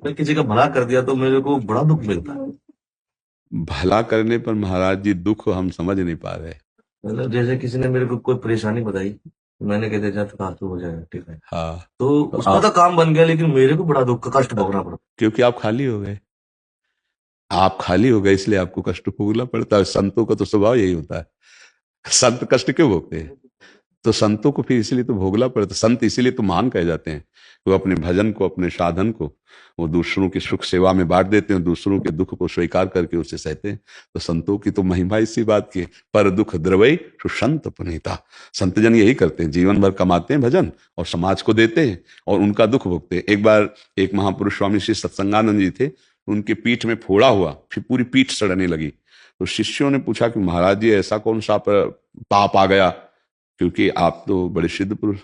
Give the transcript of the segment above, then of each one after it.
मैं किसी का भला कर दिया तो मेरे को बड़ा दुख मिलता है। भला करने पर महाराज जी दुख हम समझ नहीं पा रहे। मतलब जैसे किसी ने मेरे को कोई परेशानी बताई, तो मैंने कहते जा फालतू हो जाएगा, ठीक है। हाँ। तो तो उसका तो आप, काम बन गया, लेकिन मेरे को बड़ा दुख का कष्ट भोगना पड़ा। क्योंकि आप खाली हो गए। आप खाली हो गए इसलिए आपको कष्ट भोगना पड़ता है। संतों का तो स्वभाव यही होता है। संत कष्ट क्यों भोगते हैं? तो संतों को फिर इसलिए तो भोगना पड़ता। संत इसीलिए तो महान कहे जाते हैं। वो अपने भजन को, अपने साधन को वो दूसरों की सुख सेवा में बांट देते हैं, दूसरों के दुख को स्वीकार करके उसे सहते हैं। तो संतों की तो महिमा इसी बात की है। पर दुख द्रवई सुसंत पुनीता। संत जन यही करते हैं, जीवन भर कमाते हैं भजन और समाज को देते हैं और उनका दुख भोगते हैं। एक बार एक महापुरुष स्वामी श्री सत्संगानंद जी थे, उनके पीठ में फोड़ा हुआ, फिर पूरी पीठ सड़ने लगी। तो शिष्यों ने पूछा कि महाराज जी ऐसा कौन सा पाप आ गया, क्योंकि आप तो बड़े सिद्ध पुरुष।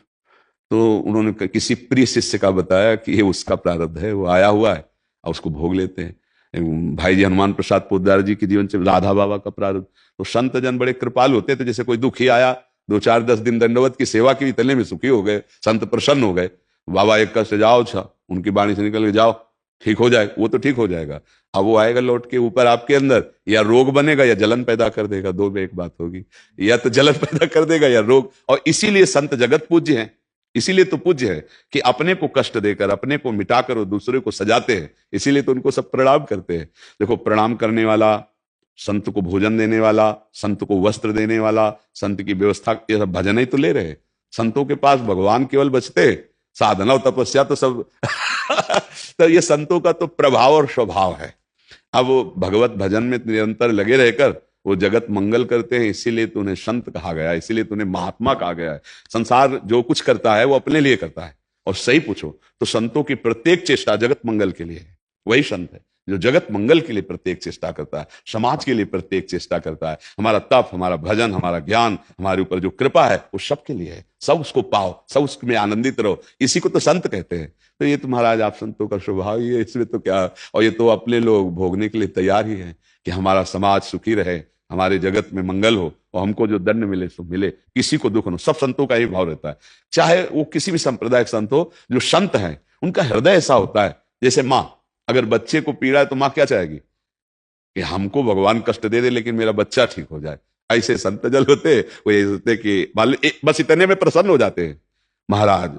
तो उन्होंने किसी प्रिय शिष्य का बताया कि ये उसका प्रारब्ध है, वो आया हुआ है और उसको भोग लेते हैं। भाई जी हनुमान प्रसाद पोद्दार जी के जीवन से राधा बाबा का प्रारब्ध। तो संत जन बड़े कृपालु होते थे, जैसे कोई दुखी आया, 2 4 10 दिन दंडवत की सेवा की, इतने में सुखी हो गए, संत प्रसन्न हो गए। बाबा एक कष्ट जाओ, अच्छा उनकी वाणी से निकल के जाओ, ठीक हो जाए, वो तो ठीक हो जाएगा। अब वो आएगा लौट के ऊपर आपके अंदर, या रोग बनेगा या जलन पैदा कर देगा, दो में एक बात होगी। या तो जलन पैदा कर देगा या रोग। और इसीलिए संत जगत पूज्य हैं। इसीलिए तो पूज्य है कि अपने को कष्ट देकर, अपने को मिटाकर वो दूसरे को सजाते हैं। इसीलिए तो उनको सब प्रणाम करते हैं। देखो, प्रणाम करने वाला, संत को भोजन देने वाला, संत को वस्त्र देने वाला, संत की व्यवस्था, ये सब भजन ही तो ले रहे हैं। संतों के पास भगवान केवल बचते, साधना और तपस्या तो सब तो ये संतों का तो प्रभाव और स्वभाव है। अब वो भगवत भजन में निरंतर लगे रहकर वो जगत मंगल करते हैं। इसीलिए तो उन्हें संत कहा गया है, इसीलिए तो उन्हें महात्मा कहा गया है। संसार जो कुछ करता है वो अपने लिए करता है। और सही पूछो तो संतों की प्रत्येक चेष्टा जगत मंगल के लिए है। वही संत है जो जगत मंगल के लिए प्रत्येक चेष्टा करता है, समाज के लिए प्रत्येक चेष्टा करता है। हमारा तप, हमारा भजन, हमारा ज्ञान, हमारे ऊपर जो कृपा है वो सबके लिए है। सब उसको पाओ, सब उसमें आनंदित रहो, इसी को तो संत कहते हैं। तो ये तो महाराज आप संतों का स्वभाव ही है, इसमें तो क्या। और ये तो अपने लोग भोगने के लिए तैयार ही है कि हमारा समाज सुखी रहे, हमारे जगत में मंगल हो और हमको जो दंड मिले सो मिले, किसी को दुख न हो। सब संतों का ही भाव रहता है, चाहे वो किसी भी संप्रदाय के संत हो। जो संत हैं उनका हृदय ऐसा होता है, जैसे माँ अगर बच्चे को पीड़ा है तो माँ क्या चाहेगी कि हमको भगवान कष्ट दे दे लेकिन मेरा बच्चा ठीक हो जाए। ऐसे संत जल होते, वो ये होते कि बस इतने में प्रसन्न हो जाते हैं महाराज।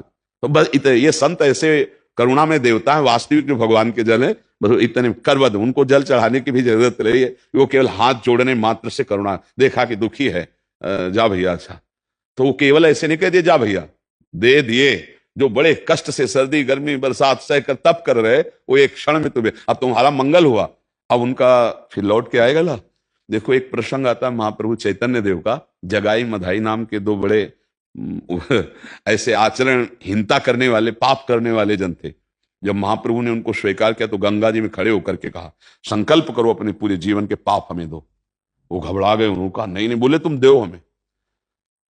तो बस ये संत ऐसे करुणा में देवता है, वास्तविक जो भगवान के जल है। बस इतने करवद, उनको जल चढ़ाने की भी जरूरत रही है। वो केवल हाथ जोड़ने मात्र से करुणा देखा कि दुखी है, जा भैया, अच्छा। तो वो केवल ऐसे नहीं कह दिए जा भैया, दे दिए। जो बड़े कष्ट से सर्दी गर्मी बरसात सह कर तप कर रहे, वो एक क्षण में तुम्हें, अब तुम्हारा मंगल हुआ, अब उनका फिर लौट के आएगा ला। देखो एक प्रसंग आता है महाप्रभु चैतन्य देव का। जगाई मधाई नाम के दो बड़े ऐसे आचरण हिंता करने वाले, पाप करने वाले जन थे। जब महाप्रभु ने उनको स्वीकार किया तो गंगा जी में खड़े होकर के कहा, संकल्प करो अपने पूरे जीवन के पाप हमें दो। वो घबरा गए, उन्होंने कहा नहीं नहीं, बोले तुम दो हमें।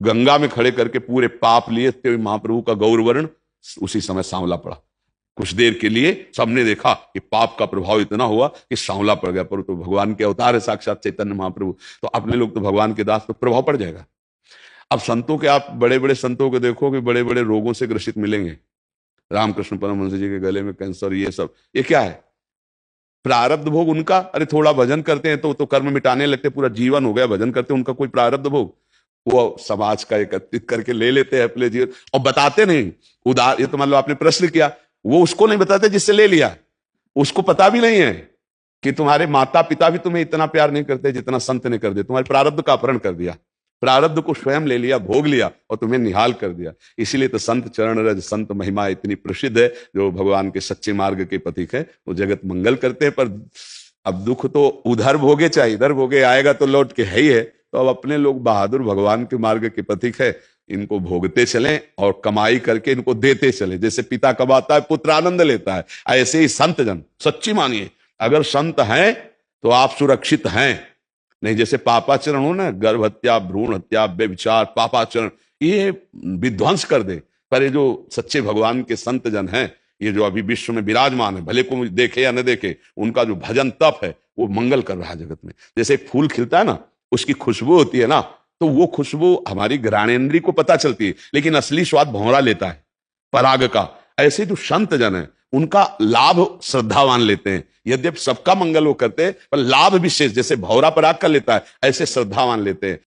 गंगा में खड़े करके पूरे पाप लिए थे महाप्रभु का गौरवर्ण उसी समय सांवला पड़ा। कुछ देर के लिए सबने देखा कि पाप का प्रभाव इतना हुआ कि सांवला पड़ गया, पर तो भगवान के अवतार है साक्षात चैतन्य महाप्रभु, तो अपने लोग तो भगवान के दास, तो प्रभाव पड़ जाएगा। अब संतों के, आप बड़े बड़े संतों को देखो कि बड़े बड़े रोगों से ग्रसित मिलेंगे। रामकृष्ण परमहंस जी के गले में कैंसर, ये सब, ये क्या है? प्रारब्ध भोग उनका। अरे थोड़ा भजन करते हैं तो कर्म मिटाने लगते, पूरा जीवन हो गया भजन करते, उनका कोई प्रारब्ध भोग? वो समाज का एकत्रित करके ले लेते हैं अपने जीवन और बताते नहीं। उदार, ये तो मान लो आपने प्रश्न किया, वो उसको नहीं बताते जिससे ले लिया। उसको पता भी नहीं है कि तुम्हारे माता पिता भी तुम्हें इतना प्यार नहीं करते जितना संत ने कर दिया। तुम्हारे प्रारब्ध का अपहरण कर दिया, प्रारब्ध को स्वयं ले लिया, भोग लिया और तुम्हें निहाल कर दिया। इसीलिए तो संत चरण रज संत महिमा इतनी प्रसिद्ध है। जो भगवान के सच्चे मार्ग के पथिक है वो जगत मंगल करते हैं। पर अब दुख तो उधर भोगे चाहे इधर भोगे, आएगा तो लौट के है ही है। तो अब अपने लोग बहादुर भगवान के मार्ग के पथिक है, इनको भोगते चलें और कमाई करके इनको देते चले। जैसे पिता कमाता है पुत्र आनंद लेता है, ऐसे ही संत जन, सच्ची मानिए, अगर संत हैं तो आप सुरक्षित हैं। नहीं जैसे पापाचरण हो ना, गर्भ हत्या, भ्रूण हत्या, व्यभिचार, पापाचरण, ये विध्वंस कर दे। पर ये जो सच्चे भगवान के संत जन हैं, ये जो अभी विश्व में विराजमान है, भले को देखे या न देखे, उनका जो भजन तप है वो मंगल कर रहा है जगत में। जैसे एक फूल खिलता है ना, उसकी खुशबू होती है ना, तो वो खुशबू हमारी घ्राणेन्द्रिय को पता चलती है, लेकिन असली स्वाद भंवरा लेता है पराग का। ऐसे जो संत जन है उनका लाभ श्रद्धावान लेते हैं। यद्यपि सबका मंगल वो करते हैं, पर लाभ विशेष, जैसे भौरा पराग का लेता है, ऐसे श्रद्धावान लेते हैं।